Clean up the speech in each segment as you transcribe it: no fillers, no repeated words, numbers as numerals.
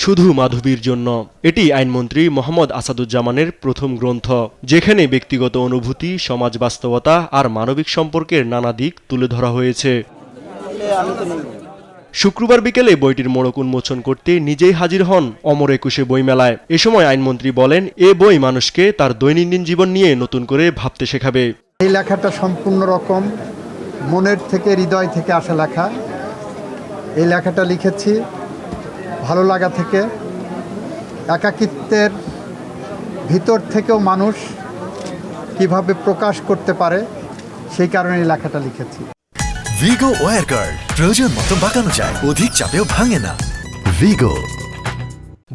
শুধু মাধবীর জন্য এটি আইনমন্ত্রী মোহাম্মদ আসাদুজ্জামানের প্রথম গ্রন্থ, যেখানে ব্যক্তিগত অনুভূতি, সমাজ বাস্তবতা আর মানবিক সম্পর্কের নানা দিক তুলে ধরা হয়েছে। শুক্রবার বিকেলে বইটির মোড়ক উন্মোচন করতে নিজেই হাজির হন অমর একুশে বইমেলায়। এ সময় আইনমন্ত্রী বলেন, এ বই মানুষকে তার দৈনন্দিন জীবন নিয়ে নতুন করে ভাবতে শেখাবে। এই লেখাটা সম্পূর্ণ রকম মনের থেকে, হৃদয় থেকে আসা লেখা। এই লেখাটা লিখেছি ভালো লাগা থেকে, একাকিত্বের ভিতর থেকেও মানুষ কিভাবে প্রকাশ করতে পারে সেই কারণে এই লেখাটা লিখেছি। ভিগো ওয়্যার গার্ড প্রয়োজন মতো বাঁকানো যায়, অধিক চাপেও ভাঙে না। ভিগো।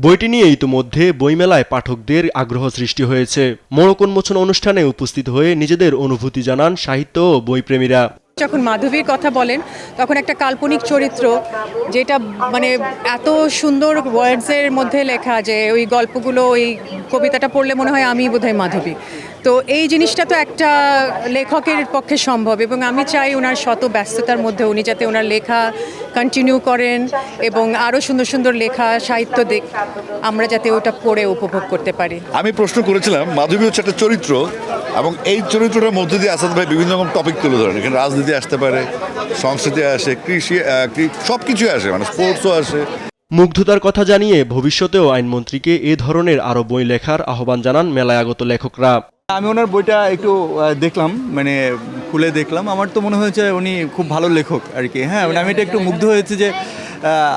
বইটি নিয়ে ইতিমধ্যে বইমেলায় পাঠকদের আগ্রহ সৃষ্টি হয়েছে। মোড়ক উন্মোচন অনুষ্ঠানে উপস্থিত হয়ে নিজেদের অনুভূতি জানান সাহিত্য ও বইপ্রেমীরা। যখন মাধবীর কথা বলেন তখন একটা কাল্পনিক চরিত্র, যেটা মানে এত সুন্দর ওয়ার্ডসের মধ্যে লেখা যে ওই গল্পগুলো, ওই কবিতাটা পড়লে মনে হয় আমি বোধহয় মাধবী। তো এই জিনিসটা তো একটা লেখকের পক্ষে সম্ভব, এবং আমি চাই ওনার শত ব্যস্ততার মধ্যে উনি যাতে ওনার লেখা কন্টিনিউ করেন এবং আরও সুন্দর সুন্দর লেখা সাহিত্য আমরা যাতে ওটা পড়ে উপভোগ করতে পারি। আমি প্রশ্ন করেছিলাম, মাধবী হচ্ছে একটা চরিত্র এবং এই চরিত্রটার মধ্যে দিয়ে আসাদ ভাই বিভিন্ন রকম টপিক তুলে ধরেন। এখানে রাজনীতি আসতে পারে, সংস্কৃতি আসে, কৃষি, সব কিছুই আসে, মানে স্পোর্টসও আসে। মুগ্ধতার কথা জানিয়ে ভবিষ্যতেও আইনমন্ত্রীকে এ ধরনের আরও বই লেখার আহ্বান জানান মেলায় আগত লেখকরা। আমি ওনার বইটা একটু দেখলাম, মানে খুলে দেখলাম, আমার তো মনে হয়েছে উনি খুব ভালো লেখক আর কি। হ্যাঁ, মানে আমি এটা একটু মুগ্ধ হয়েছে যে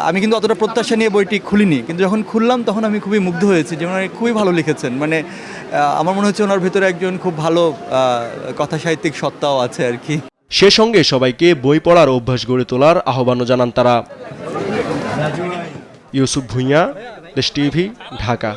আমি কিন্তু অতটা প্রত্যাশা নিয়ে বইটি খুলিনি, কিন্তু যখন খুললাম তখন আমি খুবই মুগ্ধ হয়েছি যে ওনারা খুবই ভালো লিখেছেন। মানে আমার মনে হচ্ছে ওনার ভিতরে একজন খুব ভালো কথা সাহিত্যিক সত্তাও আছে আর কি। সে সঙ্গে সবাইকে বই পড়ার অভ্যাস গড়ে তোলার আহ্বানও জানান তারা। ইউসুফ ভুঁইয়া, দেশ টিভি, ঢাকা।